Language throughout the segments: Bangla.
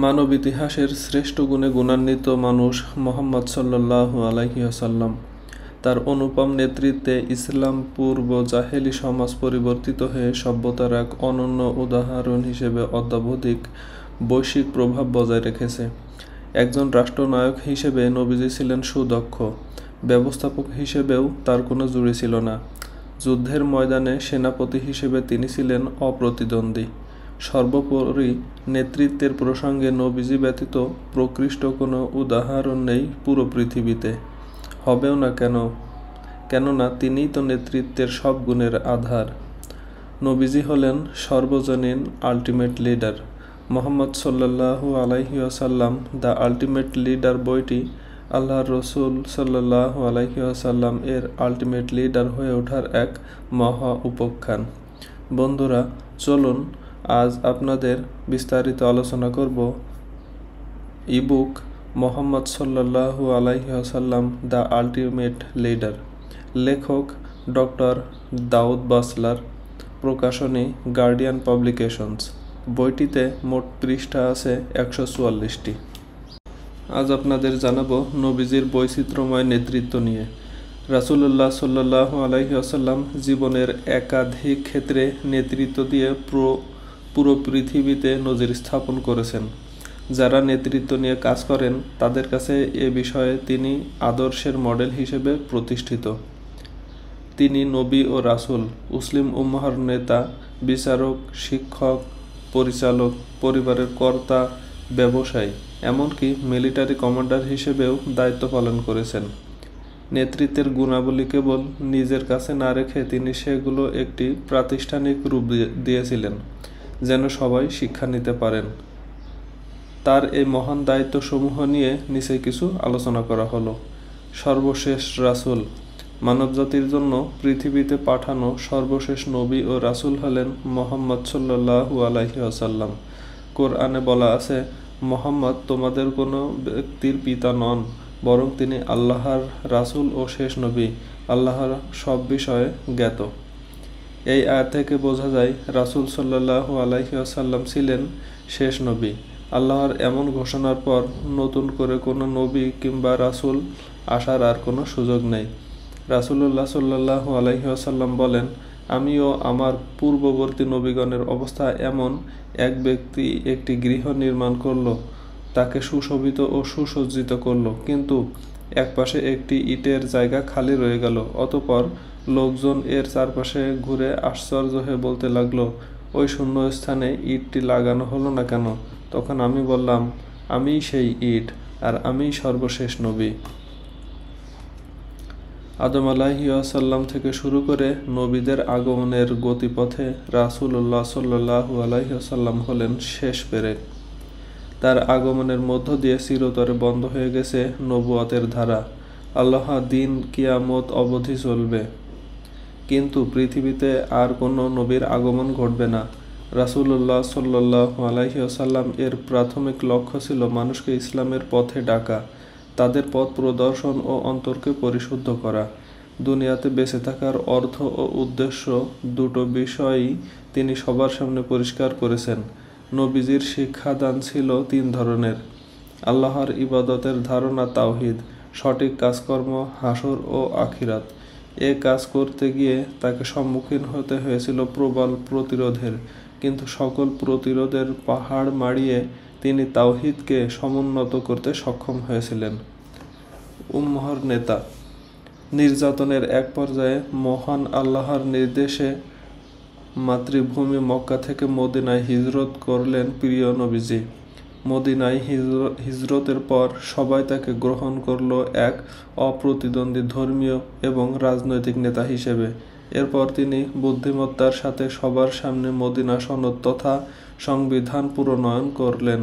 মানব ইতিহাসের শ্রেষ্ঠ গুণে গুণান্বিত মানুষ মুহাম্মদ সাল্লাল্লাহু আলাইহি ওয়াসাল্লাম। তার অনুপম নেতৃত্বে ইসলাম পূর্ব জাহেলি সমাজ পরিবর্তিত হয়ে সভ্যতার এক অনন্য উদাহরণ হিসেবে অদ্যাবধিক বৈশ্বিক প্রভাব বজায় রেখেছে। একজন রাষ্ট্রনায়ক হিসেবে নবীজি ছিলেন সুদক্ষ, ব্যবস্থাপক হিসেবেও তার কোনো জুড়ি ছিল না। যুদ্ধের ময়দানে সেনাপতি হিসেবে তিনি ছিলেন অপ্রতিদ্বন্দ্বী। সর্বোপরি নেতৃত্বের প্রসঙ্গে নবীজি ব্যতীত প্রকৃষ্ট কোনো উদাহরণ নেই পুরো পৃথিবীতে, হবেও না কেননা তিনিই তো নেতৃত্বের সব গুণের আধার। নবীজি হলেন সর্বজনীন আল্টিমেট লিডার। মুহাম্মদ সাল্লাল্লাহু আলাইহি ওয়াসাল্লাম দ্য আল্টিমেট লিডার বইটি আল্লাহর রসুল সাল্লাল্লাহু আলাইহি ওয়াসাল্লাম এর আল্টিমেট লিডার হয়ে ওঠার এক মহা উপাখ্যান। বন্ধুরা, চলুন আজ আপনাদের বিস্তারিত আলোচনা করব ইবুক মুহাম্মদ সাল্লাল্লাহু আলাইহি ওয়াসাল্লাম দ্য আল্টিমেট লিডার। লেখক ডক্টর দাউদ বাসলার, প্রকাশনী গার্ডিয়ান পাবলিকেশনস। বইটিতে মোট পৃষ্ঠা আছে 144টি। আজ আপনাদের জানাবো নবীজির বৈচিত্র্যময় নেতৃত্ব নিয়ে। রাসূলুল্লাহ সাল্লাল্লাহু আলাইহি ওয়াসাল্লাম জীবনের একাধিক ক্ষেত্রে নেতৃত্ব দিয়ে পুরো পৃথিবীতে নজির স্থাপন করেছেন। যারা নেতৃত্ব নিয়ে কাজ করেন তাদের কাছে এ বিষয়ে তিনি আদর্শের মডেল হিসেবে প্রতিষ্ঠিত। তিনি নবী ও রাসূল, মুসলিম উম্মাহর নেতা, বিচারক, শিক্ষক, পরিচালক, পরিবারের কর্তা, ব্যবসায়ী, এমনকি মিলিটারি কমান্ডার হিসেবেও দায়িত্ব পালন করেছেন। নেতৃত্বের গুণাবলী কেবল নিজের কাছে না রেখে তিনি সেগুলো একটি প্রাতিষ্ঠানিক রূপ দিয়েছিলেন, যেন সবাই শিক্ষা নিতে পারেন। তার এই মহান দায়িত্বসমূহ নিয়ে নিচে কিছু আলোচনা করা হলো। সর্বশেষ রাসূল। মানবজাতির জন্য পৃথিবীতে পাঠানো সর্বশেষ নবী ও রাসূল হলেন মুহাম্মদ সাল্লাল্লাহু আলাইহি ওয়াসাল্লাম। কোরআনে বলা আছে, মুহাম্মদ তোমাদের কোনো ব্যক্তির পিতা নন, বরং তিনি আল্লাহর রাসূল ও শেষ নবী, আল্লাহর সব বিষয়ে জ্ঞাত। এই আয়াত থেকে বোঝা যায় রাসূল সাল্লাল্লাহু আলাইহি ওয়াসাল্লাম ছিলেন শেষ নবী। আল্লাহর এমন ঘোষণার পর নতুন করে কোনো নবী কিংবা রাসূল আসার আর কোনো সুযোগ নেই। রাসূলুল্লাহ সাল্লাল্লাহু আলাইহি ওয়াসাল্লাম বলেন, আমিও আমার পূর্ববর্তী নবীগণের অবস্থা এমন। এক ব্যক্তি একটি গৃহ নির্মাণ করল, তাকে সুশোভিত ও সুসজ্জিত করল, কিন্তু একপাশে একটি ইটের জায়গা খালি রয়ে গেল। অতঃপর লোকজন এর চারপাশে ঘুরে আশ্চর্য হয়ে বলতে লাগলো, ওই শূন্য স্থানে ইটটি লাগানো হলো না কেন? তখন আমি বললাম, আমিই সেই ইট, আর আমিই সর্বশেষ নবী। আদম আলাইহি ওয়াসাল্লাম থেকে শুরু করে নবীদের আগমনের গতিপথে রাসূলুল্লাহ সাল্লাল্লাহু আলাইহি ওয়াসাল্লাম হলেন শেষ পেরেক। তার আগমনের মধ্য দিয়ে চিরতরে বন্ধ হয়ে গেছে নবুয়তের ধারা। আল্লাহ দিন কিয়ামত অবধি চলবে, কিন্তু পৃথিবীতে আর কোনো নবীর আগমন ঘটবে না। রাসূলুল্লাহ সাল্লাল্লাহু আলাইহি ওয়াসাল্লাম এর প্রাথমিক লক্ষ্য ছিল মানুষকে ইসলামের পথে ডাকা, তাদের পথ প্রদর্শন ও অন্তরকে পরিশুদ্ধ করা। দুনিয়াতে বেঁচে থাকার অর্থ ও উদ্দেশ্য দুটো বিষয়ই তিনি সবার সামনে পরিষ্কার করেছেন। নবীজির শিক্ষাদান ছিল তিন ধরনের: আল্লাহর ইবাদতের ধারণা তাওহীদ, সঠিক কাজকর্ম, হাসর ও আখিরাত। এ কাজ করতে গিয়ে তাকে সম্মুখীন হতে হয়েছিল প্রবল প্রতিরোধের, কিন্তু সকল প্রতিরোধের পাহাড় মাড়িয়ে তিনি তাওহীদকে সমুন্নত করতে সক্ষম হয়েছিলেন। উম্মাহর নেতা। নির্যাতনের এক পর্যায়ে মহান আল্লাহর নির্দেশে মাতৃভূমি মক্কা থেকে মদিনায় হিজরত করলেন প্রিয় নবীজি। মদিনায় হিজরতের পর সবাই তাকে গ্রহণ করল এক অপ্রতিদ্বন্দ্বী ধর্মীয় এবং রাজনৈতিক নেতা হিসেবে। এরপর তিনি বুদ্ধিমত্তার সাথে সবার সামনে মদিনা সনদ তথা সংবিধান প্রণয়ন করলেন।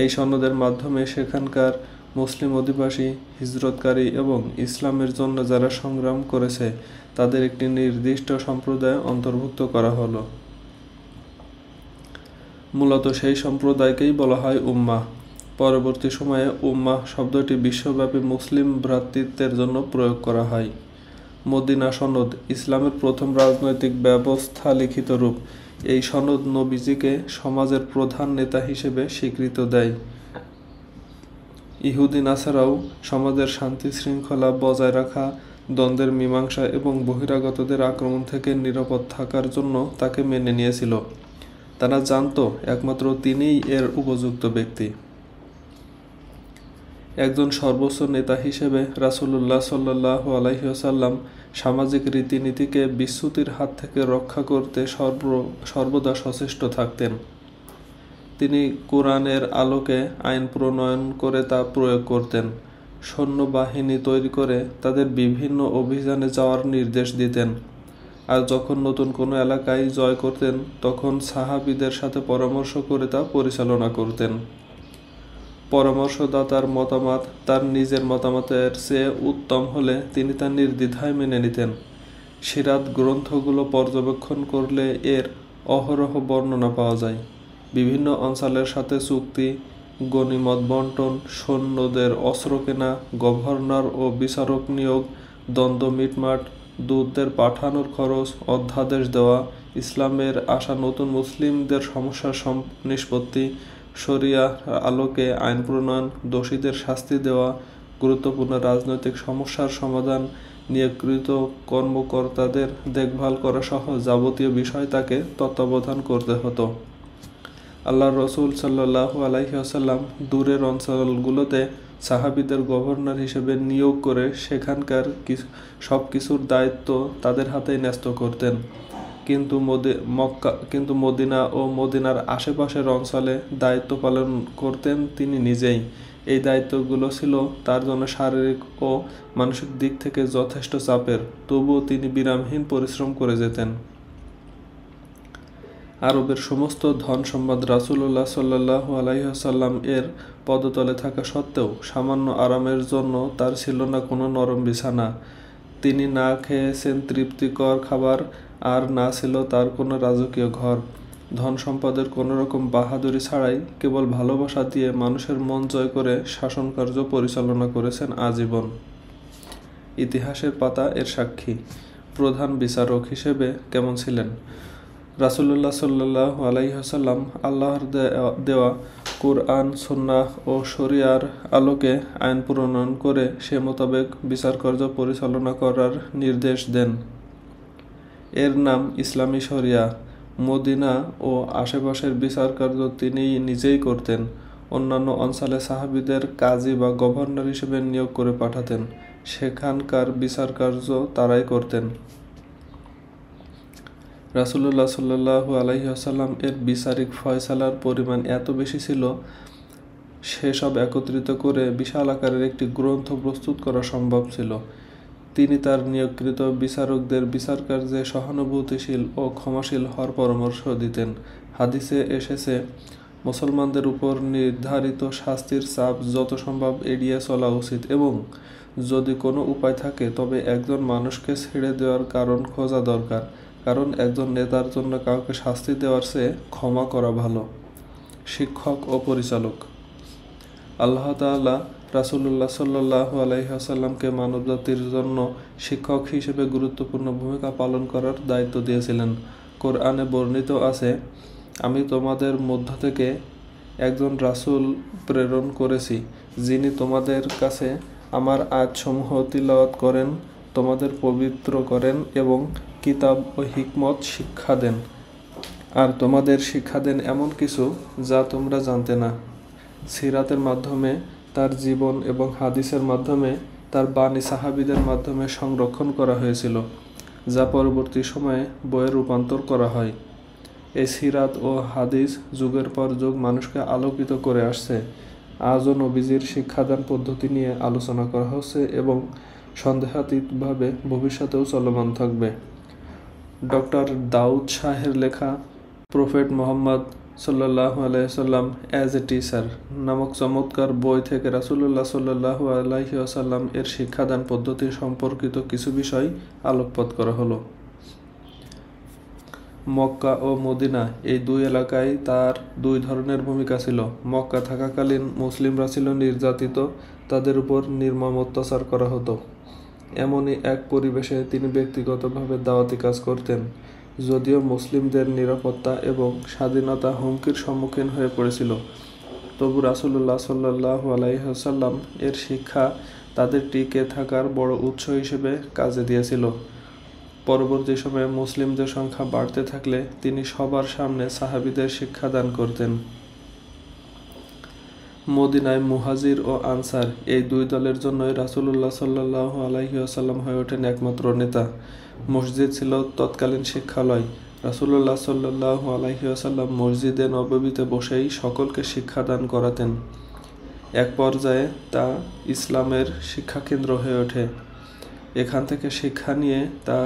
এই সনদের মাধ্যমে সেখানকার মুসলিম অধিবাসী, হিজরতকারী এবং ইসলামের জন্য যারা সংগ্রাম করেছে তাদের একটি নির্দিষ্ট সম্প্রদায়ে অন্তর্ভুক্ত করা হলো। মূলত সেই সম্প্রদায়কেই বলা হয় উম্মাহ। পরবর্তী সময়ে উম্মাহ শব্দটি বিশ্বব্যাপী মুসলিম ভ্রাতৃত্বের জন্য প্রয়োগ করা হয়। মদিনা সনদ ইসলামের প্রথম রাজনৈতিক ব্যবস্থা লিখিত রূপ। এই সনদ নবীজিকে সমাজের প্রধান নেতা হিসেবে স্বীকৃতি দেয়। ইহুদি নাসারাও সমাজের শান্তি শৃঙ্খলা বজায় রাখা, দ্বন্দ্বের মীমাংসা এবং বহিরাগতদের আক্রমণ থেকে নিরাপদ থাকার জন্য তাকে মেনে নিয়েছিল। তারা জানত একমাত্র তিনিই এর উপযুক্ত ব্যক্তি। একজন সর্বোচ্চ নেতা হিসেবে রাসূলুল্লাহ সাল্লাল্লাহু আলাইহি ওয়াসাল্লাম সামাজিক রীতিনীতিকে বিচ্যুতির হাত থেকে রক্ষা করতে সর্বদা সচেষ্ট থাকতেন। তিনি কোরআনের আলোকে আইন প্রণয়ন করে তা প্রয়োগ করতেন, সৈন্যবাহিনী তৈরি করে তাদের বিভিন্ন অভিযানে যাওয়ার নির্দেশ দিতেন, আর যখন নতুন কোনো এলাকায় জয় করতেন তখন সাহাবীদের সাথে পরামর্শ করে তা পরিচালনা করতেন। পরামর্শদাতার মতামত তার নিজের মতামতের চেয়ে উত্তম হলে তিনি তা নির্দ্বিধায় মেনে নিতেন। সিরাত গ্রন্থগুলো পর্যবেক্ষণ করলে এর অহরহ বর্ণনা পাওয়া যায়। বিভিন্ন অঞ্চলের সাথে চুক্তি, গনিমত বন্টন, সৈন্যদের অস্ত্র কেনা, গভর্নর ও বিচারক নিয়োগ, দ্বন্দ্ব মিটমাট, দূতদের পাঠানোর খরচ, অধ্যাদেশ দেওয়া, ইসলামের আসা নতুন মুসলিমদের সমস্যার নিষ্পত্তি, শরিয়ার আলোকে আইন প্রণয়ন, দোষীদের শাস্তি দেওয়া, গুরুত্বপূর্ণ রাজনৈতিক সমস্যার সমাধান, নিয়োগকৃত কর্মকর্তাদের দেখভাল করা সহ যাবতীয় বিষয় তাকে তত্ত্বাবধান করতে হতো। আল্লাহর রসুল সাল্লাল্লাহু আলাইহি ওয়াসাল্লাম দূরের অঞ্চলগুলোতে সাহাবীদের গভর্নর হিসেবে নিয়োগ করে সেখানকার সব কিছুর দায়িত্ব তাদের হাতেই ন্যস্ত করতেন। কিন্তু মদিনা ও মদিনার আশেপাশের অঞ্চলে দায়িত্ব পালন করতেন তিনি নিজেই। এই দায়িত্বগুলো ছিল তার জন্য শারীরিক ও মানসিক দিক থেকে যথেষ্ট চাপের, তবুও তিনি বিরামহীন পরিশ্রম করে যেতেন। আরবের সমস্ত ধন সম্পদ রাসূলুল্লাহ সাল্লাল্লাহু আলাইহি ওয়াসাল্লাম এর পদতলে থাকা সত্ত্বেও সামান্য আরামের জন্য তার ছিল না কোনো নরম বিছানা। তিনি না খেয়েছেন তৃপ্তিকর খাবার, আর না ছিল তার কোনো রাজকীয় ঘর। ধন সম্পদের কোনো রকম বাহাদুরি ছাড়াই কেবল ভালোবাসা দিয়ে মানুষের মন জয় করে শাসনকার্য পরিচালনা করেছেন আজীবন। ইতিহাসের পাতা এর সাক্ষী। প্রধান বিচারক হিসেবে কেমন ছিলেন? রাসূলুল্লাহ সাল্লাল্লাহু আলাইহি ওয়াসাল্লাম আল্লাহর দেওয়া কুরআন, সুন্নাহ ও শরিয়ার আলোকে আইন প্রণয়ন করে সে মোতাবেক বিচারকার্য পরিচালনা করার নির্দেশ দেন। এর নাম ইসলামী শরিয়া। মদিনা ও আশেপাশের বিচারকার্য তিনি নিজেই করতেন। অন্যান্য অঞ্চলে সাহাবীদের কাজী বা গভর্নর হিসেবে নিয়োগ করে পাঠাতেন, সেখানকার বিচারকার্য তারাই করতেন। রাসূলুল্লাহ সাল্লাল্লাহু আলাইহি ওয়াসাল্লাম এর বিচারিক ফয়সালার পরিমাণ এত বেশি ছিল, সেসব একত্রিত করে বিশাল আকারের একটি গ্রন্থ প্রস্তুত করা সম্ভব ছিল। তিনি তার নিয়োগকৃত বিচারকদের বিচারকার্যে সহানুভূতিশীল ও ক্ষমাশীল হওয়ার পরামর্শ দিতেন। হাদিসে এসেছে, মুসলমানদের উপর নির্ধারিত শাস্তির চাপ যত সম্ভব এড়িয়ে চলা উচিত এবং যদি কোনো উপায় থাকে তবে একজন মানুষকে ছেড়ে দেওয়ার কারণ খোঁজা দরকার, কারণ একজন নেতার জন্য কাউকে শাস্তি দেওয়ার চেয়ে ক্ষমা করা ভালো। শিক্ষক ও পরিচালক। আল্লাহ তাআলা রাসূলুল্লাহ সাল্লাল্লাহু আলাইহি ওয়াসাল্লামকে মানবজাতির জন্য শিক্ষক হিসেবে গুরুত্বপূর্ণ ভূমিকা পালন করার দায়িত্ব দিয়েছিলেন। কোরআনে বর্ণিত আছে, আমি তোমাদের মধ্য থেকে একজন রাসূল প্রেরণ করেছি, যিনি তোমাদের কাছে আমার আয়াতসমূহ তিলাওয়াত করেন, তোমাদের পবিত্র করেন এবং কিতাব ও হিকমত শিক্ষা দেন, আর তোমাদের শিক্ষা দেন এমন কিছু যা তোমরা জানতে না। সিরাতের মাধ্যমে, তার জীবন এবং হাদিসের মাধ্যমে, তার বাণী সাহাবীদের মাধ্যমে সংরক্ষণ করা হয়েছিল, যা পরবর্তী সময়ে বইয়ে রূপান্তর করা হয়। এই সিরাত ও হাদিস যুগের পর যুগ মানুষকে আলোকিত করে আসছে। আজও নবীজির শিক্ষাদান পদ্ধতি নিয়ে আলোচনা করা হচ্ছে এবং সন্দেহাতীতভাবে ভবিষ্যতেও চলমান থাকবে। ডক্টর দাউদ শাহের লেখা প্রফেট মুহাম্মদ সাল্লাল্লাহু আলাইহি ওয়াসাল্লাম অ্যাজ এ টিচার নামক চমৎকার বই থেকে রাসূলুল্লাহ সাল্লাল্লাহু আলাইহি ওয়াসাল্লাম এর শিক্ষাদান পদ্ধতি সম্পর্কিত কিছু বিষয় আলোকপাত করা হলো। মক্কা ও মদিনা এই দুই এলাকায় তার দুই ধরনের ভূমিকা ছিল। মক্কা থাকাকালীন মুসলিমরা ছিল নির্যাতিত, তাদের উপর নির্মম অত্যাচার করা হতো। এমনই এক পরিবেশে তিনি ব্যক্তিগতভাবে দাওয়াতি কাজ করতেন। যদিও মুসলিমদের নিরাপত্তা এবং স্বাধীনতা হুমকির সম্মুখীন হয়ে পড়েছিল, তবু রাসূলুল্লাহ সাল্লাল্লাহু আলাইহি ওয়াসাল্লাম এর শিক্ষা তাদের টিকে থাকার বড় উৎস হিসেবে কাজে দিয়েছিল। পরবর্তী সময়ে মুসলিমদের সংখ্যা বাড়তে থাকলে তিনি সবার সামনে সাহাবীদের শিক্ষাদান করতেন। মদিনায় মুহাজির ও আনসার এই দুই দলের জন্যই রাসূলুল্লাহ সাল্লাল্লাহু আলাইহি ওয়াসাল্লাম হয়ে ওঠেন একমাত্র নেতা। মসজিদ ছিল তৎকালীন শিক্ষালয়। রাসূলুল্লাহ সাল্লাল্লাহু আলাইহি ওয়াসাল্লাম মসজিদে নববীতে বসেই সকলকে শিক্ষাদান করাতেন। এক পর্যায়ে তা ইসলামের শিক্ষাকেন্দ্র হয়ে ওঠে। এখান থেকে শিক্ষা নিয়ে তা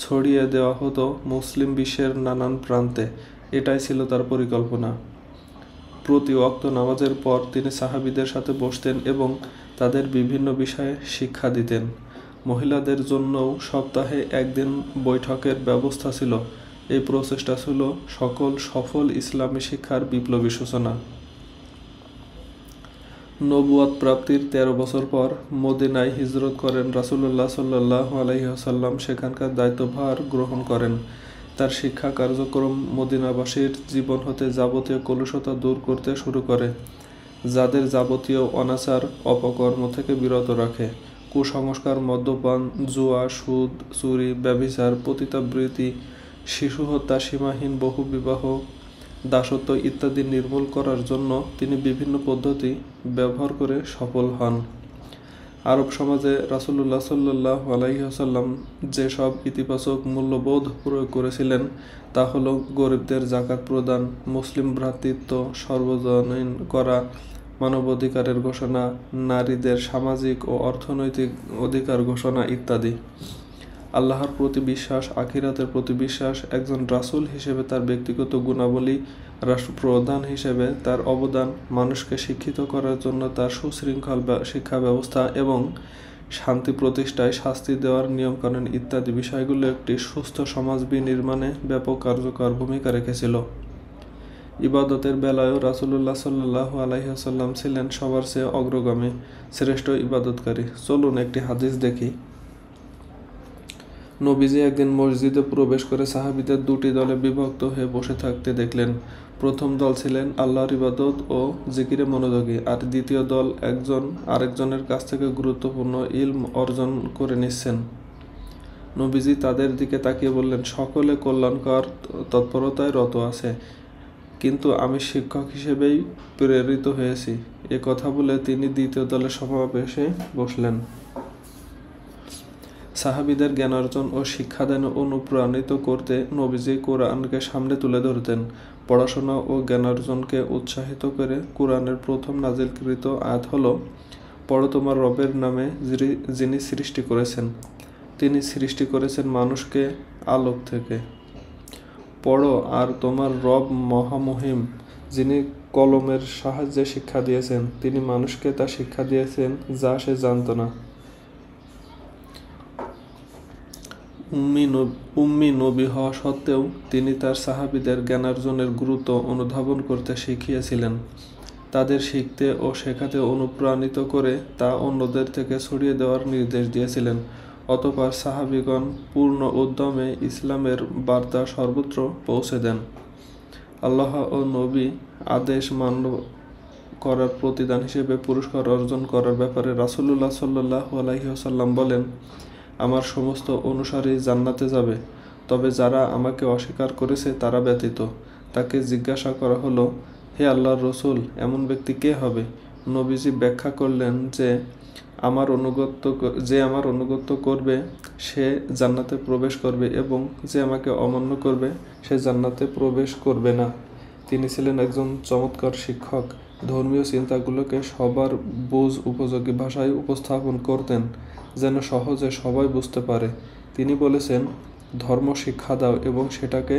ছড়িয়ে দেওয়া হতো মুসলিম বিশ্বের নানান প্রান্তে। এটাই ছিল তার পরিকল্পনা। প্রতি ওয়াক্ত নামাজের পর তিনি সাহাবীদের সাথে বসতেন এবং তাদের বিভিন্ন বিষয়ে শিক্ষা দিতেন। মহিলাদের জন্যও সপ্তাহে একদিন বৈঠকের ব্যবস্থা ছিল। এই প্রচেষ্টা ছিল সকল সফল ইসলামী শিক্ষার বিপ্লবী সূচনা। নবুয়ত প্রাপ্তির 13 বছর পর মদিনায় হিজরত করেন রাসূলুল্লাহ সাল্লাল্লাহু আলাইহি ওয়াসাল্লাম। সেখানকার দায়িত্বভার গ্রহণ করেন। তার শিক্ষা কার্যক্রম মদিনাবাসীর জীবন হতে যাবতীয় কলুষতা দূর করতে শুরু করে, যাদের যাবতীয় অনাচার অপকর্ম থেকে বিরত রাখে। কুসংস্কার, মদ্যপান, জুয়া, সুদ, চুরি, ব্যভিচার, পতিতাবৃত্তি, শিশু হত্যা, সীমাহীন বহুবিবাহ, দাসত্ব ইত্যাদি নির্মূল করার জন্য তিনি বিভিন্ন পদ্ধতি ব্যবহার করে সফল হন। আরব সমাজে রাসূলুল্লাহ সাল্লাল্লাহু আলাইহি ওয়াসাল্লাম যেসব ইতিবাচক মূল্যবোধ প্রয়োগ করেছিলেন তা হলো গরিবদের যাকাত প্রদান, মুসলিম ভ্রাতৃত্ব সর্বজনীন করা, মানবাধিকারের ঘোষণা, নারীদের সামাজিক ও অর্থনৈতিক অধিকার ঘোষণা ইত্যাদি। আল্লাহর প্রতি বিশ্বাস, আখিরাতের প্রতি বিশ্বাস, একজন রাসূল হিসেবে তার ব্যক্তিগত গুণাবলী, রাষ্ট্রপ্রধান হিসেবে তার অবদান, মানুষকে শিক্ষিত করার জন্য তার সুশৃঙ্খল শিক্ষা ব্যবস্থা এবং শান্তি প্রতিষ্ঠায় শাস্তি দেওয়ার নিয়মকানুন ইত্যাদি বিষয়গুলো একটি সুস্থ সমাজ বিনির্মাণে ব্যাপক কার্যকর ভূমিকা রেখেছিল। ইবাদতের বেলায়ও রাসূলুল্লাহ সাল্লাল্লাহু আলাইহি ওয়াসাল্লাম ছিলেন সবার চেয়ে অগ্রগামী, শ্রেষ্ঠ ইবাদতকারী। চলুন একটি হাদিস দেখি। নবীজি একদিন মসজিদে প্রবেশ করে সাহাবীদের দুটি দলে বিভক্ত হয়ে বসে থাকতে দেখলেন। প্রথম দল ছিলেন আল্লাহর ইবাদত ও জিকিরে মনোযোগী, আর দ্বিতীয় দল একজন আরেকজনের কাছ থেকে গুরুত্বপূর্ণ ইলম অর্জন করে নিচ্ছেন। নবীজি তাদের দিকে তাকিয়ে বললেন, সকলে কল্যাণকর তৎপরতায় রত আছে, কিন্তু আমি শিক্ষক হিসেবেই প্রেরিত হয়েছি। এ কথা বলে তিনি দ্বিতীয় দলের সমাবেশে বসলেন। সাহাবীদের জ্ঞানার্জন ও শিক্ষাদানে অনুপ্রাণিত করতে নবীজি কোরআনকে সামনে তুলে ধরতেন। পড়াশোনা ও জ্ঞানার্জনকে উৎসাহিত করে কোরআনের প্রথম নাজিলকৃত আয়াত হলো, পড়ো তোমার রবের নামে যিনি সৃষ্টি করেছেন। তিনি সৃষ্টি করেছেন মানুষকে আলোক থেকে। পড়ো আর তোমার রব মহামহিম, যিনি কলমের সাহায্যে শিক্ষা দিয়েছেন। তিনি মানুষকে তা শিক্ষা দিয়েছেন যা সে জানত না। উম্মি নবী হওয়া সত্ত্বেও তিনি তার সাহাবীদের জ্ঞানার্জনের গুরুত্ব অনুধাবন করতে শিখিয়েছিলেন। তাদের শিখতে ও শেখাতে অনুপ্রাণিত করে তা অন্যদের থেকে ছড়িয়ে দেওয়ার নির্দেশ দিয়েছিলেন। অতঃপর সাহাবীগণ পূর্ণ উদ্যমে ইসলামের বার্তা সর্বত্র পৌঁছে দেন। আল্লাহ ও নবী আদেশ মান্য করার প্রতিদান হিসেবে পুরস্কার অর্জন করার ব্যাপারে রাসূলুল্লাহ সাল্লাল্লাহু আলাইহি ওয়াসাল্লাম বলেন, আমার সমস্ত অনুসারী জান্নাতে যাবে, তবে যারা আমাকে অস্বীকার করেছে তারা ব্যতীত। তাকে জিজ্ঞাসা করা হলো, হে আল্লাহর রসূল, এমন ব্যক্তি কে হবে? নবীজি ব্যাখ্যা করলেন যে আমার অনুগত্য করবে সে জান্নাতে প্রবেশ করবে এবং যে আমাকে অমান্য করবে সে জান্নাতে প্রবেশ করবে না। তিনি ছিলেন একজন চমৎকার শিক্ষক। ধর্মীয় চিন্তাগুলোকে সবার বোঝ উপযোগী ভাষায় উপস্থাপন করতেন, যেন সহজে সবাই বুঝতে পারে। তিনি বলেছেন, ধর্ম শিক্ষা দাও এবং সেটাকে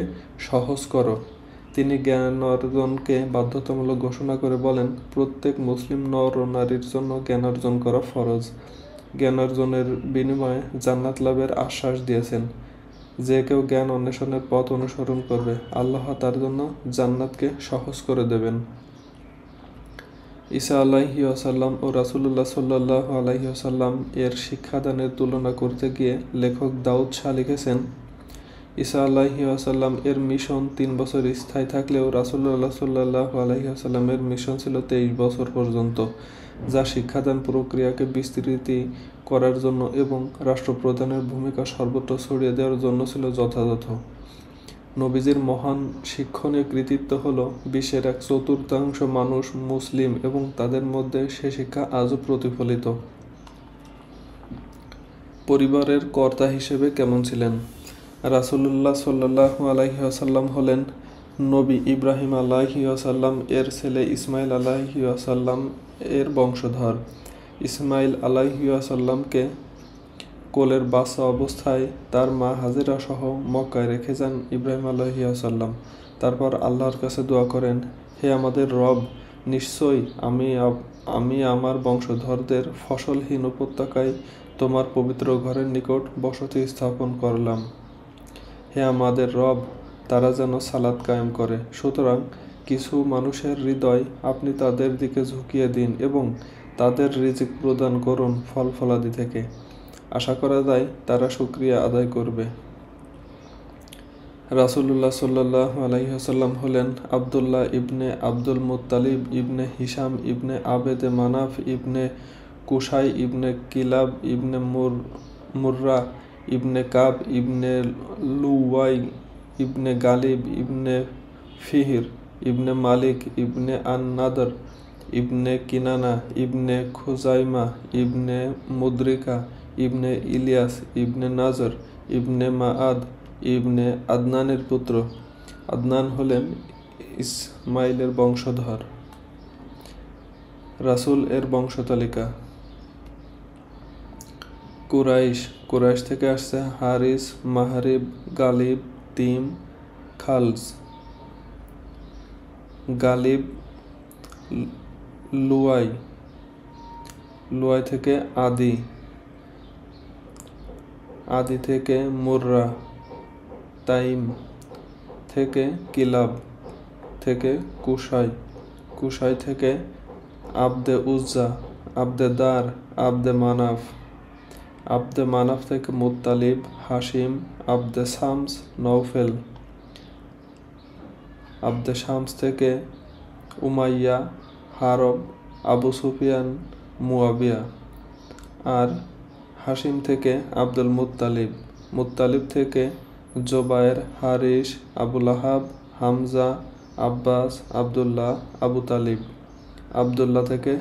সহজ করো। তিনি জ্ঞান অর্জনকে বাধ্যতামূলক ঘোষণা করে বলেন, প্রত্যেক মুসলিম নর ও নারীর জন্য জ্ঞান অর্জন করা ফরজ। জ্ঞান অর্জনের বিনিময়ে জান্নাত লাভের আশ্বাস দিয়েছেন। যে কেউ জ্ঞান অন্বেষণের পথ অনুসরণ করবে, আল্লাহ তার জন্য জান্নাতকে সহজ করে দেবেন। ঈসা আলাইহি ওয়াসাল্লাম ও রাসূলুল্লাহ সাল্লাল্লাহু আলাইহি ওয়াসাল্লাম এর শিক্ষাদানের তুলনা করতে গিয়ে লেখক দাউদ শাহ লিখেছেন, ঈসা আলাইহি ওয়াসাল্লাম এর মিশন 3 বছর স্থায়ী থাকলেও রাসূলুল্লাহ সাল্লাল্লাহু আলাইহি ওয়াসাল্লামের মিশন ছিল 23 বছর পর্যন্ত, যা শিক্ষাদান প্রক্রিয়াকে বিস্তৃত করার জন্য এবং রাষ্ট্রপ্রধানের ভূমিকা সর্বত্র ছড়িয়ে দেওয়ার জন্য ছিল যথাযথ। নবীজির মহান শিক্ষণীয় কৃতিত্ব হল বিশ্বের 1/4 মানুষ মুসলিম এবং তাদের মধ্যে সে শিক্ষা আজও প্রতিফলিত। পরিবারের কর্তা হিসেবে কেমন ছিলেন? রাসূলুল্লাহ সাল্লাল্লাহু আলাইহি ওয়াসাল্লাম হলেন নবী ইব্রাহিম আলাইহি ওয়াসাল্লাম এর ছেলে ইসমাইল আলাইহি ওয়াসাল্লাম এর বংশধর। ইসমাইল আলাইহি ওয়াসাল্লামকে কোলের বাচ্চা অবস্থায় তার মা হাজেরা সহ মক্কায় রেখে যান ইব্রাহিম আলাইহি ওয়াসাল্লাম। তারপর আল্লাহর কাছে দোয়া করেন, হে আমাদের রব, নিশ্চয়ই আমি আমার বংশধরদের ফসলহীন উপত্যকায় তোমার পবিত্র ঘরের নিকট বসতি স্থাপন করলাম। হে আমাদের রব, তারা যেন সালাত কায়েম করে। সুতরাং কিছু মানুষের হৃদয় আপনি তাদের দিকে ঝুঁকিয়ে দিন এবং তাদের রিজিক প্রদান করুন ফল ফলাদি থেকে। আশা করা যায় তারা শুকরিয়া আদায় করবে। রাসূলুল্লাহ সাল্লাল্লাহু আলাইহি ওয়াসাল্লাম হলেন আব্দুল্লাহ ইবনে আব্দুল মুত্তালিব ইবনে হিশাম ইবনে আবেদে মানাফ ইবনে কুসাই ইবনে কিলাব ইবনে মুররা ইবনে কাব ইবনে লুওয়াই ইবনে গালিব ইবনে ফিহির ইবনে মালিক ইবনে আন-নাদর ইবনে কিনানা ইবনে খুজাইমা ইবনে মুদ্রিকা ইবনে ইলিয়াস ইবনে নাজর ইবনে মাআদ ইবনে আদনানের পুত্র। আদনান হলেন ইসমাইলের বংশধর। রাসূল এর বংশতালিকা। কুরাইশ থেকে আসছে হারিস, মাহরিব, গালিব, তিম, খালস। গালিব লুয়াই থেকে আদি থেকে মুররা, তাইম থেকে কিলাব থেকে কুসাই থেকে আবদে উজ্জা, আবদে দার, আবদে মানাফ থেকে মুত্তালিব, হাশিম, আবদে শামস, নওফেল। আবদে শামস থেকে উমাইয়া, হারব, আবু সুফিয়ান, মুয়াবিয়া। আর হাশিম থেকে আব্দুল মুত্তালিব থেকে জোবায়ের, হারিস, আবুল আহাব, হামজা, আব্বাস, আবদুল্লাহ, আবু তালিব। আবদুল্লাহ থেকে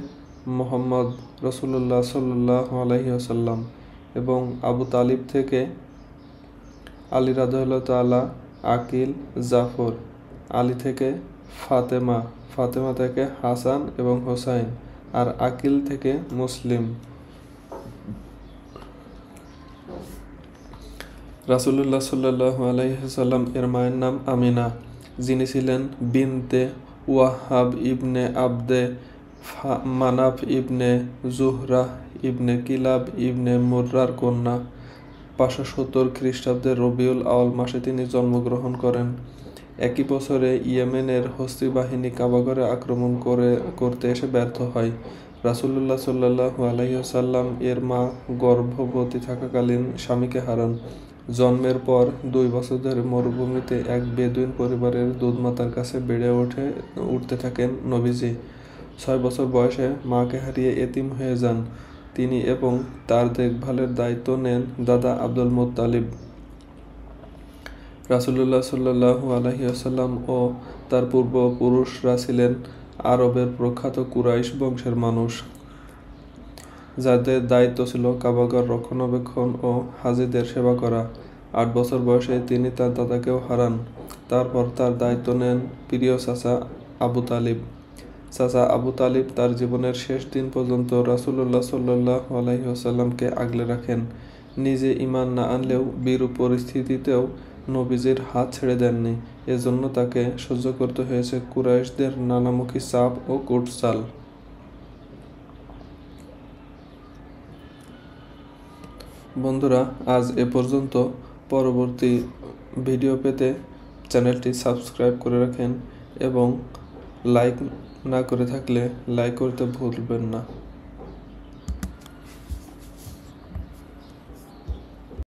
মুহাম্মদ রাসূলুল্লাহ সাল্লাল্লাহু আলাইহি ওয়াসাল্লাম এবং আবু তালিব থেকে আলী রাদিয়াল্লাহু তাআলা, আকিল, জাফর। আলী থেকে ফাতেমা থেকে হাসান এবং হোসাইন। আর আকিল থেকে মুসলিম। রাসূলুল্লাহ সাল্লাল্লাহু আলাইহি ওয়াসাল্লাম এর মায়ের নাম আমিনা, যিনি ছিলেন বিনতে ওয়াহাব ইবনে আবদে মানাফ ইবনে জুহরাহ ইবনে কিলাব ইবনে মুররার কন্যা। 570 খ্রিস্টাব্দের রবিউল আউয়াল মাসে তিনি জন্মগ্রহণ করেন। একই বছরে ইয়েমেনের হস্তি বাহিনী কাবাঘরে আক্রমণ করতে এসে ব্যর্থ হয়। রাসূলুল্লাহ সাল্লাল্লাহু আলাইহি ওয়াসাল্লাম এর মা গর্ভবতী থাকাকালীন স্বামীকে হারান। জন্মের পর 2 বছর ধরে মরুভূমিতে এক বেদুইন পরিবারের দুধমাতার কাছে বেড়ে উঠতে থাকেন নবীজি। 6 বছর বয়সে মাকে হারিয়ে এতিম হয়ে যান তিনি এবং তার দেখভালের দায়িত্ব নেন দাদা আব্দুল মুত্তালিব। রাসূলুল্লাহ সাল্লাল্লাহু আলাইহি ওয়াসাল্লাম ও তার পূর্বপুরুষরা ছিলেন আরবের প্রখ্যাত কুরাইশ বংশের মানুষ, যাদের দায়িত্ব ছিল কাবাগর রক্ষণাবেক্ষণ ও হাজিদের সেবা করা। 8 বছর বয়সে তিনি তার দাদাকেও হারান। তারপর তার দায়িত্ব নেন প্রিয় চাচা আবু তালিব। চাচা আবু তালিব তার জীবনের শেষ দিন পর্যন্ত রাসূলুল্লাহ সাল্লাল্লাহু আলাইহি ওয়াসাল্লামকে আগলে রাখেন। নিজে ঈমান না আনলেও বিরূপ পরিস্থিতিতেও নবীজির হাত ছেড়ে দেননি। এজন্য তাকে সহ্য করতে হয়েছে কুরাইশদের নানামুখী চাপ ও কুটচাল। বন্ধুরা, আজ এ পর্যন্ত। পরবর্তী ভিডিও পেতে চ্যানেলটি সাবস্ক্রাইব করে রাখেন এবং লাইক না করে থাকলে লাইক করতে ভুলবেন না।